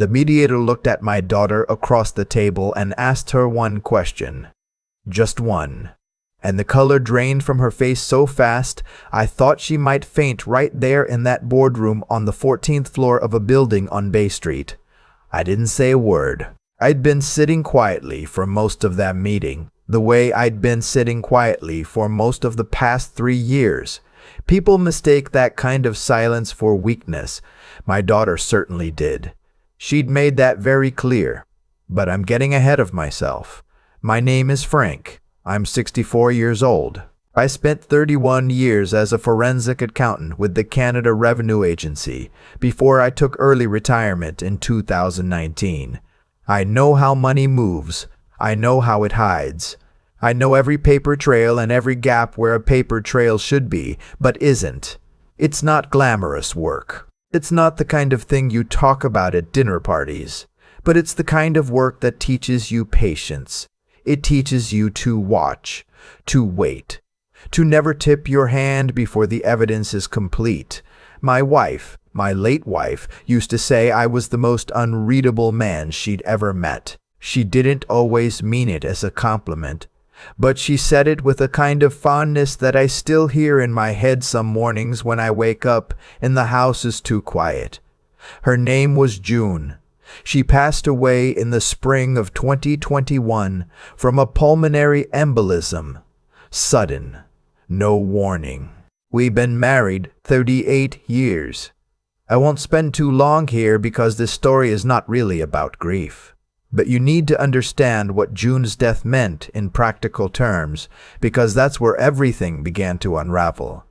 The mediator looked at my daughter across the table and asked her one question. Just one. And the color drained from her face so fast, I thought she might faint right there in that boardroom on the 14th floor of a building on Bay Street. I didn't say a word. I'd been sitting quietly for most of that meeting, the way I'd been sitting quietly for most of the past 3 years. People mistake that kind of silence for weakness. My daughter certainly did. She'd made that very clear. But I'm getting ahead of myself. My name is Frank. I'm 64 years old. I spent 31 years as a forensic accountant with the Canada Revenue Agency before I took early retirement in 2019. I know how money moves. I know how it hides. I know every paper trail and every gap where a paper trail should be, but isn't. It's not glamorous work. It's not the kind of thing you talk about at dinner parties, but it's the kind of work that teaches you patience. It teaches you to watch, to wait, to never tip your hand before the evidence is complete. My wife, my late wife, used to say I was the most unreadable man she'd ever met. She didn't always mean it as a compliment, but she said it with a kind of fondness that I still hear in my head some mornings when I wake up and the house is too quiet. Her name was June. She passed away in the spring of 2021 from a pulmonary embolism. Sudden. No warning. We've been married 38 years. I won't spend too long here because this story is not really about grief. But you need to understand what June's death meant in practical terms, because that's where everything began to unravel.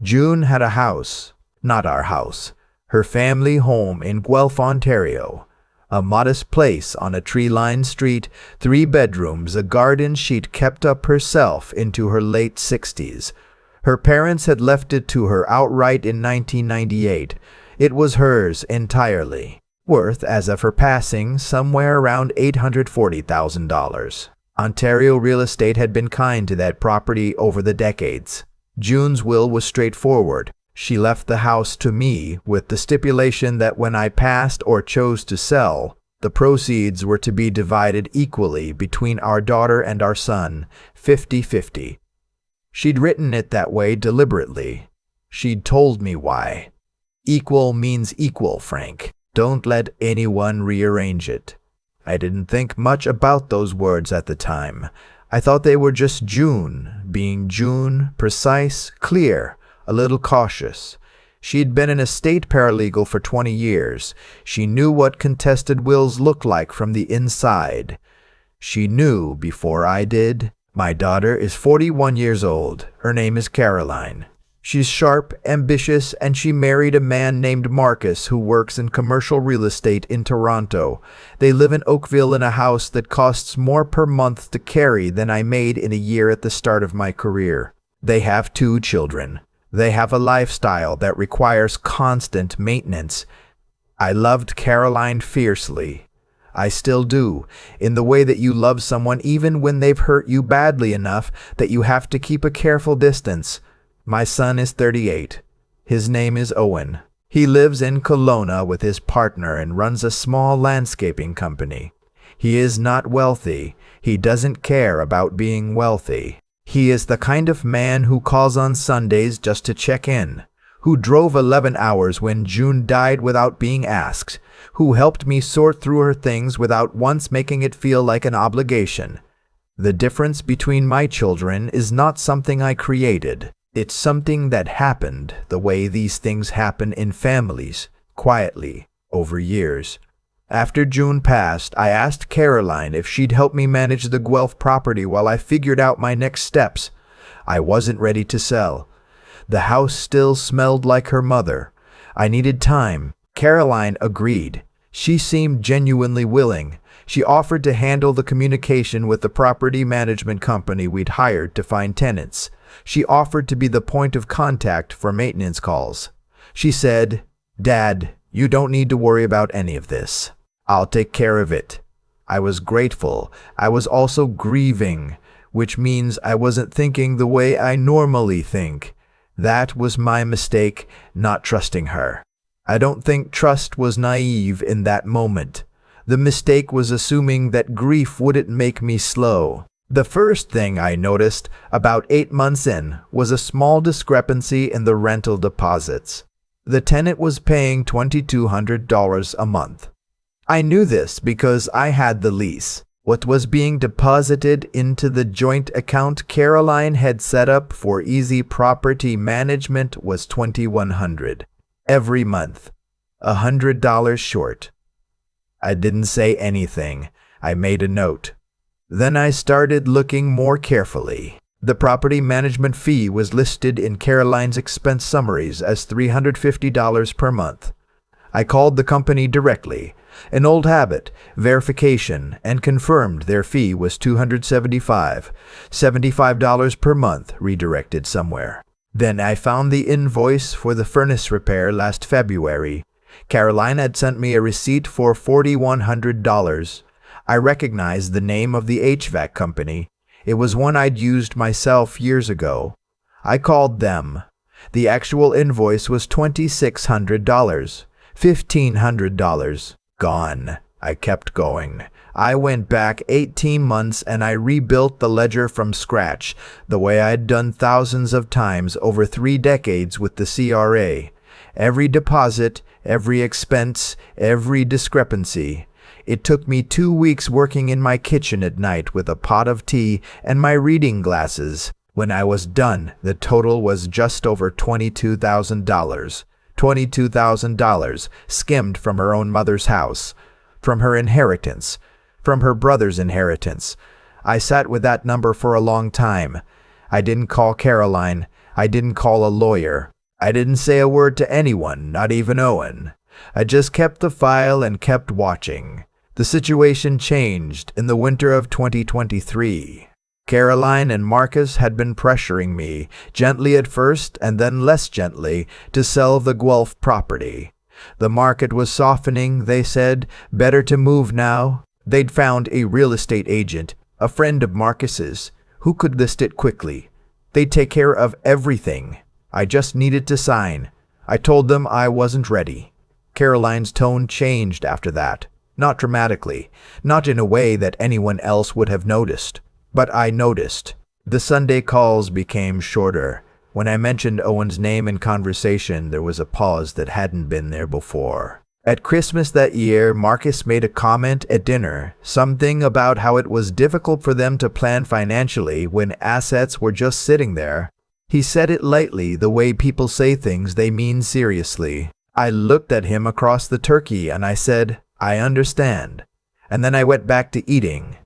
June had a house, not our house, her family home in Guelph, Ontario. A modest place on a tree-lined street, 3 bedrooms, a garden she'd kept up herself into her late 60s. Her parents had left it to her outright in 1998. It was hers entirely. Worth, as of her passing, somewhere around $840,000. Ontario real estate had been kind to that property over the decades. June's will was straightforward. She left the house to me with the stipulation that when I passed or chose to sell, the proceeds were to be divided equally between our daughter and our son, 50-50. She'd written it that way deliberately. She'd told me why. Equal means equal, Frank. Don't let anyone rearrange it. I didn't think much about those words at the time. I thought they were just June, being June, precise, clear, a little cautious. She'd been an estate paralegal for 20 years. She knew what contested wills looked like from the inside. She knew before I did. My daughter is 41 years old. Her name is Caroline. She's sharp, ambitious, and she married a man named Marcus who works in commercial real estate in Toronto. They live in Oakville in a house that costs more per month to carry than I made in a year at the start of my career. They have 2 children. They have a lifestyle that requires constant maintenance. I loved Caroline fiercely. I still do, in the way that you love someone even when they've hurt you badly enough that you have to keep a careful distance. My son is 38. His name is Owen. He lives in Kelowna with his partner and runs a small landscaping company. He is not wealthy. He doesn't care about being wealthy. He is the kind of man who calls on Sundays just to check in, who drove 11 hours when June died without being asked, who helped me sort through her things without once making it feel like an obligation. The difference between my children is not something I created. It's something that happened the way these things happen in families, quietly, over years. After June passed, I asked Caroline if she'd help me manage the Guelph property while I figured out my next steps. I wasn't ready to sell. The house still smelled like her mother. I needed time. Caroline agreed. She seemed genuinely willing. She offered to handle the communication with the property management company we'd hired to find tenants. She offered to be the point of contact for maintenance calls. She said, "Dad, you don't need to worry about any of this. I'll take care of it." I was grateful. I was also grieving, which means I wasn't thinking the way I normally think. That was my mistake, not trusting her. I don't think trust was naive in that moment. The mistake was assuming that grief wouldn't make me slow. The first thing I noticed, about 8 months in, was a small discrepancy in the rental deposits. The tenant was paying $2,200 a month. I knew this because I had the lease. What was being deposited into the joint account Caroline had set up for easy property management was $2,100 every month, $100 short. I didn't say anything. I made a note. Then I started looking more carefully. The property management fee was listed in Caroline's expense summaries as $350 per month. I called the company directly, an old habit, verification, and confirmed their fee was $275 per month redirected somewhere. Then I found the invoice for the furnace repair last February. Caroline had sent me a receipt for $4,100. I recognized the name of the HVAC company. It was one I'd used myself years ago. I called them. The actual invoice was $2,600. $1,500. Gone. I kept going. I went back 18 months and I rebuilt the ledger from scratch, the way I'd done thousands of times over 3 decades with the CRA. Every deposit, every expense, every discrepancy. It took me 2 weeks working in my kitchen at night with a pot of tea and my reading glasses. When I was done, the total was just over $22,000. $22,000 skimmed from her own mother's house, from her inheritance, from her brother's inheritance. I sat with that number for a long time. I didn't call Caroline. I didn't call a lawyer. I didn't say a word to anyone, not even Owen. I just kept the file and kept watching. The situation changed in the winter of 2023. Caroline and Marcus had been pressuring me, gently at first and then less gently, to sell the Guelph property. The market was softening, they said, better to move now. They'd found a real estate agent, a friend of Marcus's, who could list it quickly. They'd take care of everything. I just needed to sign. I told them I wasn't ready. Caroline's tone changed after that. Not dramatically, not in a way that anyone else would have noticed. But I noticed. The Sunday calls became shorter. When I mentioned Owen's name in conversation, there was a pause that hadn't been there before. At Christmas that year, Marcus made a comment at dinner, something about how it was difficult for them to plan financially when assets were just sitting there. He said it lightly, the way people say things they mean seriously. I looked at him across the turkey and I said, I understand. And then I went back to eating.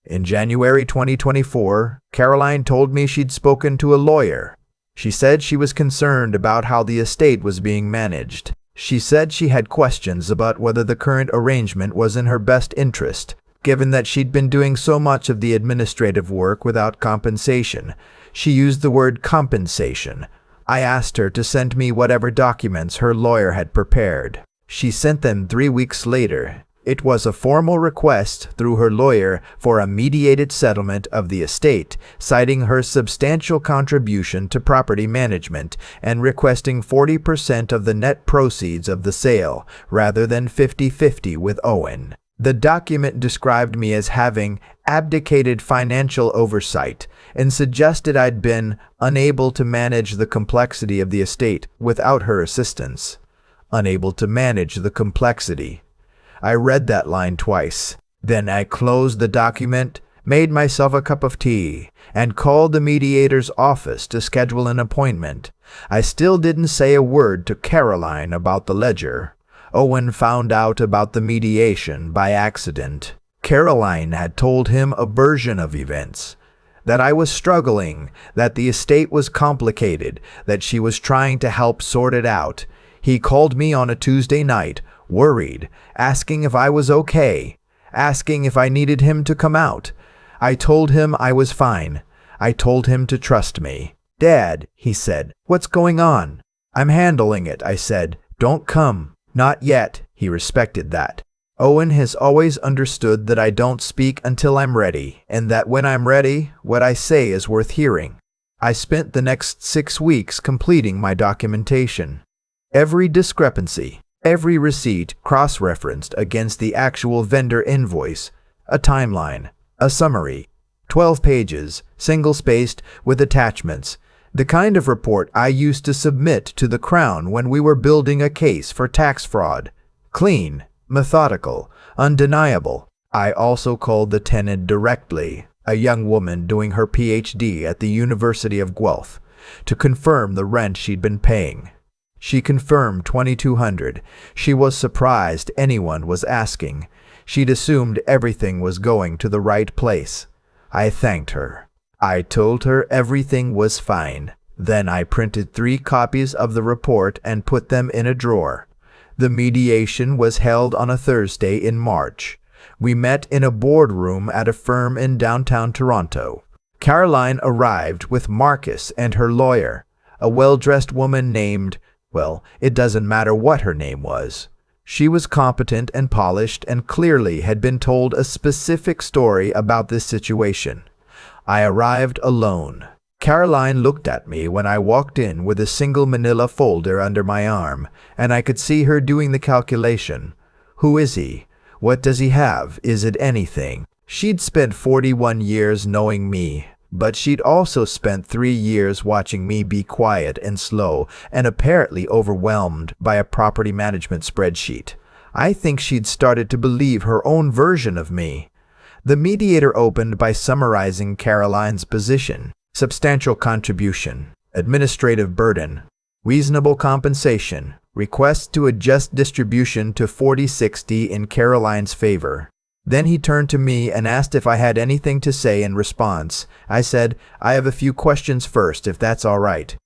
In January 2024, Caroline told me she'd spoken to a lawyer. She said she was concerned about how the estate was being managed. She said she had questions about whether the current arrangement was in her best interest, given that she'd been doing so much of the administrative work without compensation. She used the word compensation. I asked her to send me whatever documents her lawyer had prepared. She sent them 3 weeks later. It was a formal request through her lawyer for a mediated settlement of the estate, citing her substantial contribution to property management and requesting 40% of the net proceeds of the sale, rather than 50-50 with Owen. The document described me as having abdicated financial oversight and suggested I'd been unable to manage the complexity of the estate without her assistance. Unable to manage the complexity. I read that line twice. Then I closed the document, made myself a cup of tea, and called the mediator's office to schedule an appointment. I still didn't say a word to Caroline about the ledger. Owen found out about the mediation by accident. Caroline had told him a version of events. That I was struggling, that the estate was complicated, that she was trying to help sort it out. He called me on a Tuesday night, worried, asking if I was okay, asking if I needed him to come out. I told him I was fine. I told him to trust me. Dad, he said, what's going on? I'm handling it, I said. Don't come. Not yet. He respected that. Owen has always understood that I don't speak until I'm ready, and that when I'm ready, what I say is worth hearing. I spent the next 6 weeks completing my documentation. Every discrepancy, Every receipt cross-referenced against the actual vendor invoice, a timeline, a summary, 12 pages, single-spaced with attachments, the kind of report I used to submit to the Crown when we were building a case for tax fraud. Clean, methodical, undeniable. I also called the tenant directly, a young woman doing her PhD at the University of Guelph, to confirm the rent she'd been paying. She confirmed $2,200. She was surprised anyone was asking. She'd assumed everything was going to the right place. I thanked her. I told her everything was fine. Then I printed 3 copies of the report and put them in a drawer. The mediation was held on a Thursday in March. We met in a boardroom at a firm in downtown Toronto. Caroline arrived with Marcus and her lawyer, a well-dressed woman named, well, it doesn't matter what her name was. She was competent and polished and clearly had been told a specific story about this situation. I arrived alone. Caroline looked at me when I walked in with a single manila folder under my arm, and I could see her doing the calculation. Who is he? What does he have? Is it anything? She'd spent 41 years knowing me, but she'd also spent 3 years watching me be quiet and slow and apparently overwhelmed by a property management spreadsheet. I think she'd started to believe her own version of me. The Mediator opened by summarizing Caroline's position: substantial contribution, administrative burden, reasonable compensation, request to adjust distribution to 40/60 in Caroline's favor. Then he turned to me and asked if I had anything to say in response. I said, I have a few questions first, if that's all right.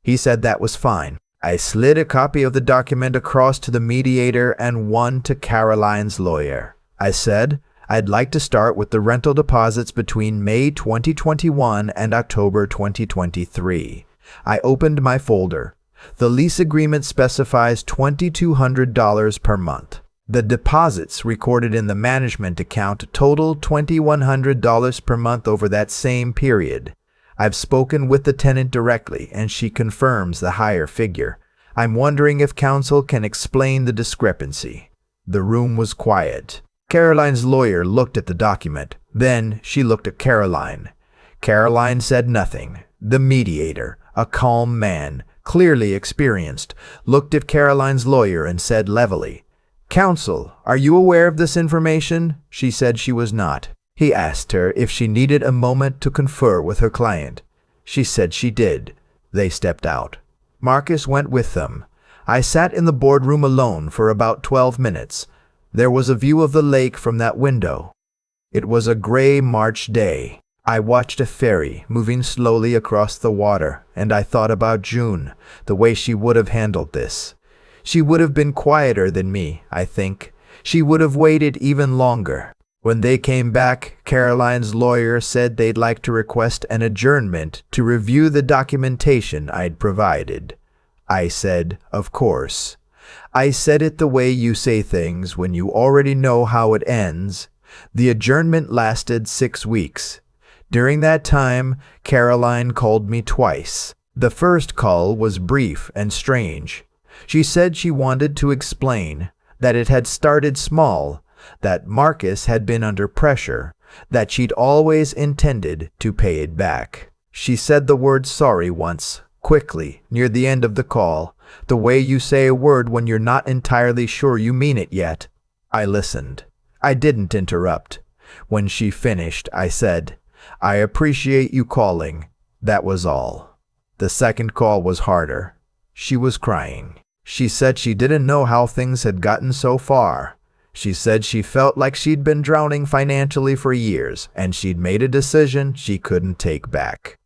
He said that was fine. I slid a copy of the document across to the Mediator and one to Caroline's lawyer. I said, I'd like to start with the rental deposits between May 2021 and October 2023. I opened my folder. The lease agreement specifies $2,200 per month. The deposits recorded in the management account total $2,100 per month over that same period. I've spoken with the tenant directly, and she confirms the higher figure. I'm wondering if counsel can explain the discrepancy. The room was quiet. Caroline's lawyer looked at the document. Then she looked at Caroline. Caroline said nothing. The Mediator, a calm man, clearly experienced, looked at Caroline's lawyer and said levelly, Counsel, are you aware of this information? She said she was not. He asked her if she needed a moment to confer with her client. She said she did. They stepped out. Marcus went with them. I sat in the boardroom alone for about 12 minutes. There was a view of the lake from that window. It was a gray March day. I watched a ferry moving slowly across the water, and I thought about June, the way she would have handled this. She would have been quieter than me, I think. She would have waited even longer. When they came back, Caroline's lawyer said they'd like to request an adjournment to review the documentation I'd provided. I said, of course. I said it the way you say things when you already know how it ends. The adjournment lasted 6 weeks. During that time, Caroline called me twice. The first call was brief and strange. She said she wanted to explain that it had started small, that Marcus had been under pressure, that she'd always intended to pay it back. She said the word sorry once, quickly, near the end of the call, the way you say a word when you're not entirely sure you mean it yet. I listened. I didn't interrupt. When she finished, I said, I appreciate you calling. That was all. The second call was harder. She was crying. She said she didn't know how things had gotten so far. She said she felt like she'd been drowning financially for years, and she'd made a decision she couldn't take back.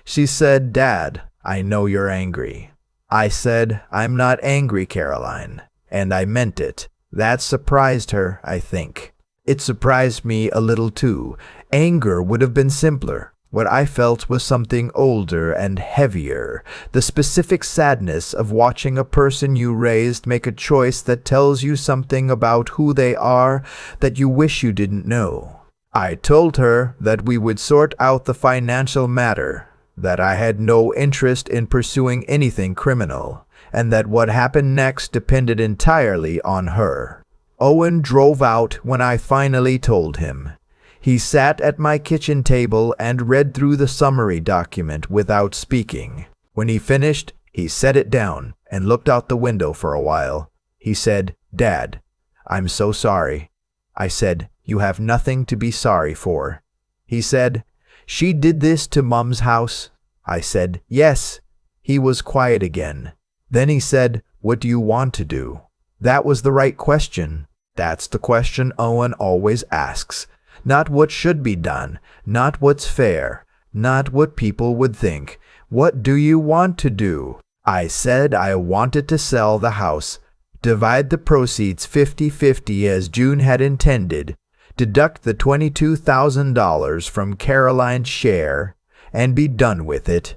She said, Dad, I know you're angry. I said, I'm not angry, Caroline, and I meant it. That surprised her, I think. It surprised me a little too. Anger would have been simpler. What I felt was something older and heavier, the specific sadness of watching a person you raised make a choice that tells you something about who they are that you wish you didn't know. I told her that we would sort out the financial matter, that I had no interest in pursuing anything criminal, and that what happened next depended entirely on her. Owen drove out when I finally told him. He sat at my kitchen table and read through the summary document without speaking. When he finished, he set it down and looked out the window for a while. He said, "Dad, I'm so sorry." I said, "You have nothing to be sorry for." He said, "She did this to Mum's house?" I said, "Yes." He was quiet again. Then he said, "What do you want to do?" That was the right question. That's the question Owen always asks. Not what should be done, not what's fair, not what people would think. What do you want to do? I said I wanted to sell the house, divide the proceeds 50-50 as June had intended, deduct the $22,000 from Caroline's share, and be done with it.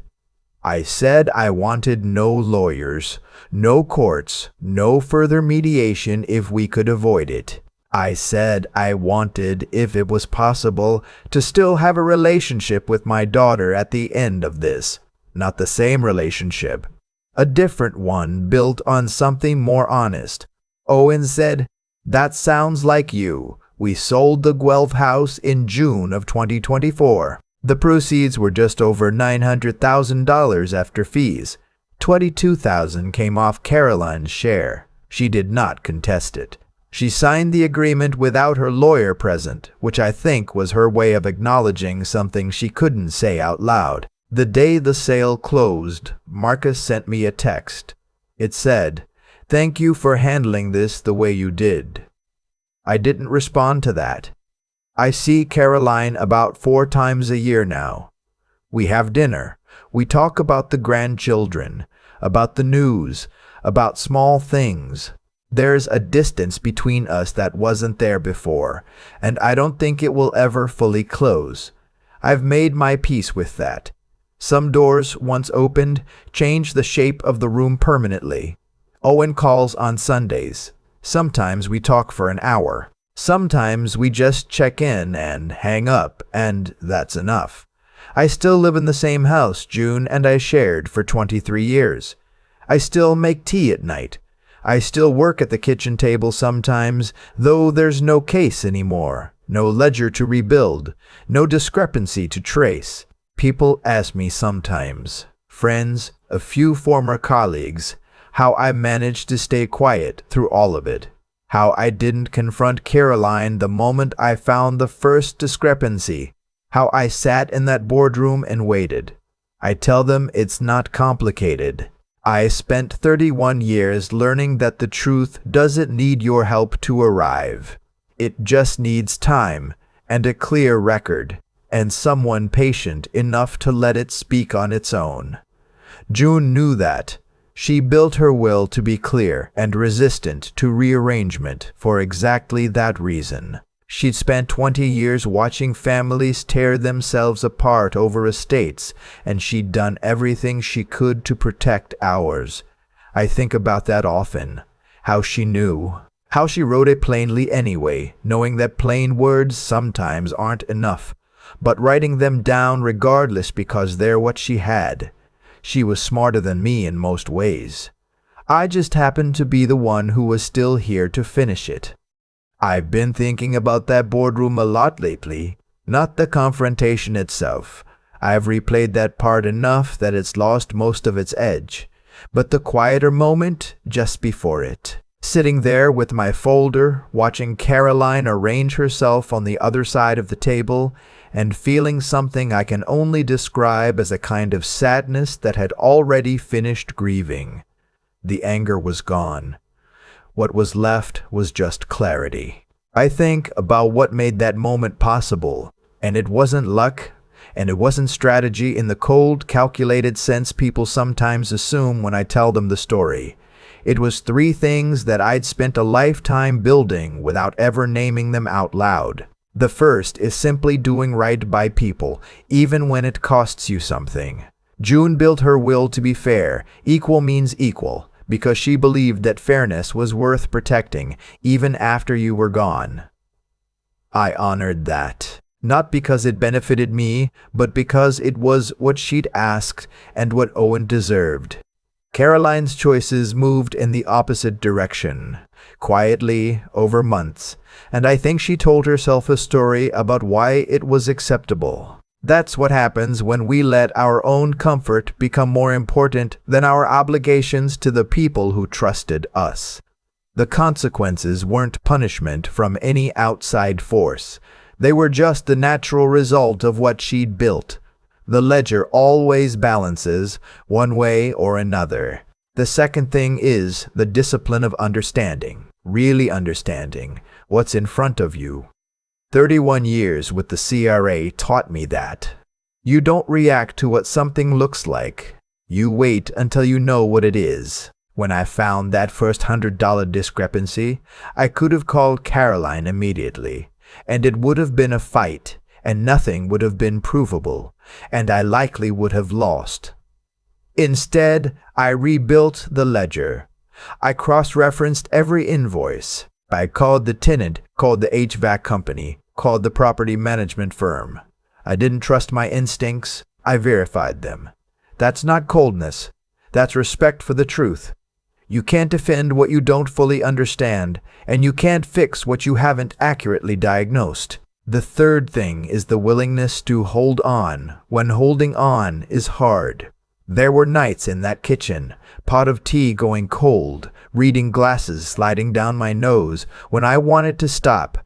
I said I wanted no lawyers, no courts, no further mediation if we could avoid it. I said I wanted, if it was possible, to still have a relationship with my daughter at the end of this. Not the same relationship. A different one built on something more honest. Owen said, "That sounds like you. We sold the Guelph house in June of 2024. The proceeds were just over $900,000 after fees. $22,000 came off Caroline's share. She did not contest it. She signed the agreement without her lawyer present, which I think was her way of acknowledging something she couldn't say out loud. The day the sale closed, Marcus sent me a text. It said, 'Thank you for handling this the way you did.' I didn't respond to that. I see Caroline about 4 times a year now. We have dinner. We talk about the grandchildren, about the news, about small things. There's a distance between us that wasn't there before, and I don't think it will ever fully close. I've made my peace with that. Some doors, once opened, change the shape of the room permanently. Owen calls on Sundays. Sometimes we talk for an hour. Sometimes we just check in and hang up, and that's enough. I still live in the same house June and I shared for 23 years. I still make tea at night. I still work at the kitchen table sometimes, though there's no case anymore, no ledger to rebuild, no discrepancy to trace. People ask me sometimes, friends, a few former colleagues, how I managed to stay quiet through all of it. How I didn't confront Caroline the moment I found the first discrepancy. How I sat in that boardroom and waited. I tell them it's not complicated. I spent 31 years learning that the truth doesn't need your help to arrive. It just needs time and a clear record, and someone patient enough to let it speak on its own. June knew that. She built her will to be clear and resistant to rearrangement for exactly that reason. She'd spent 20 years watching families tear themselves apart over estates, and she'd done everything she could to protect ours. I think about that often. How she knew. How she wrote it plainly anyway, knowing that plain words sometimes aren't enough, but writing them down regardless because they're what she had. She was smarter than me in most ways. I just happened to be the one who was still here to finish it. I've been thinking about that boardroom a lot lately, not the confrontation itself. I've replayed that part enough that it's lost most of its edge, but the quieter moment just before it. Sitting there with my folder, watching Caroline arrange herself on the other side of the table, and feeling something I can only describe as a kind of sadness that had already finished grieving. The anger was gone. What was left was just clarity. I think about what made that moment possible, and it wasn't luck, and it wasn't strategy in the cold, calculated sense people sometimes assume when I tell them the story. It was 3 things that I'd spent a lifetime building without ever naming them out loud. The first is simply doing right by people, even when it costs you something. June built her will to be fair. Equal means equal, because she believed that fairness was worth protecting, even after you were gone. I honored that, not because it benefited me, but because it was what she'd asked and what Owen deserved. Caroline's choices moved in the opposite direction, quietly, over months, and I think she told herself a story about why it was acceptable. That's what happens when we let our own comfort become more important than our obligations to the people who trusted us. The consequences weren't punishment from any outside force. They were just the natural result of what she'd built. The ledger always balances, one way or another. The second thing is the discipline of understanding, really understanding what's in front of you. 31 years with the CRA taught me that. You don't react to what something looks like. You wait until you know what it is. When I found that first $100 discrepancy, I could have called Caroline immediately, and it would have been a fight, and nothing would have been provable, and I likely would have lost. Instead, I rebuilt the ledger. I cross-referenced every invoice. I called the tenant, called the HVAC company, called the property management firm. I didn't trust my instincts. I verified them. That's not coldness. That's respect for the truth. You can't defend what you don't fully understand, and you can't fix what you haven't accurately diagnosed. The third thing is the willingness to hold on when holding on is hard. There were nights in that kitchen, pot of tea going cold, reading glasses sliding down my nose, when I wanted to stop,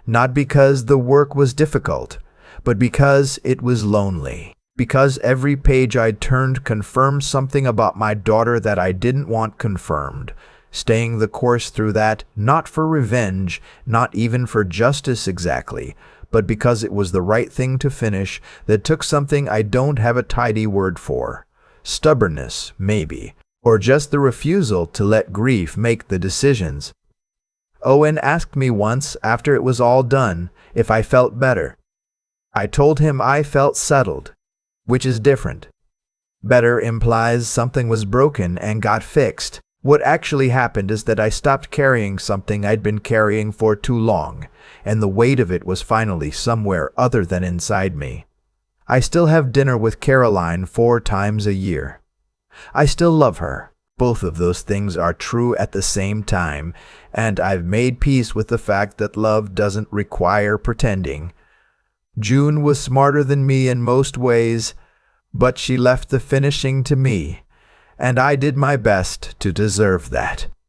not because the work was difficult, but because it was lonely. Because every page I turned confirmed something about my daughter that I didn't want confirmed. Staying the course through that, not for revenge, not even for justice exactly, but because it was the right thing to finish that took something I don't have a tidy word for. Stubbornness, maybe, or just the refusal to let grief make the decisions. Owen asked me once, after it was all done, if I felt better. I told him I felt settled, which is different. Better implies something was broken and got fixed. What actually happened is that I stopped carrying something I'd been carrying for too long, and the weight of it was finally somewhere other than inside me. I still have dinner with Caroline 4 times a year. I still love her. Both of those things are true at the same time, and I've made peace with the fact that love doesn't require pretending. June was smarter than me in most ways, but she left the finishing to me, and I did my best to deserve that.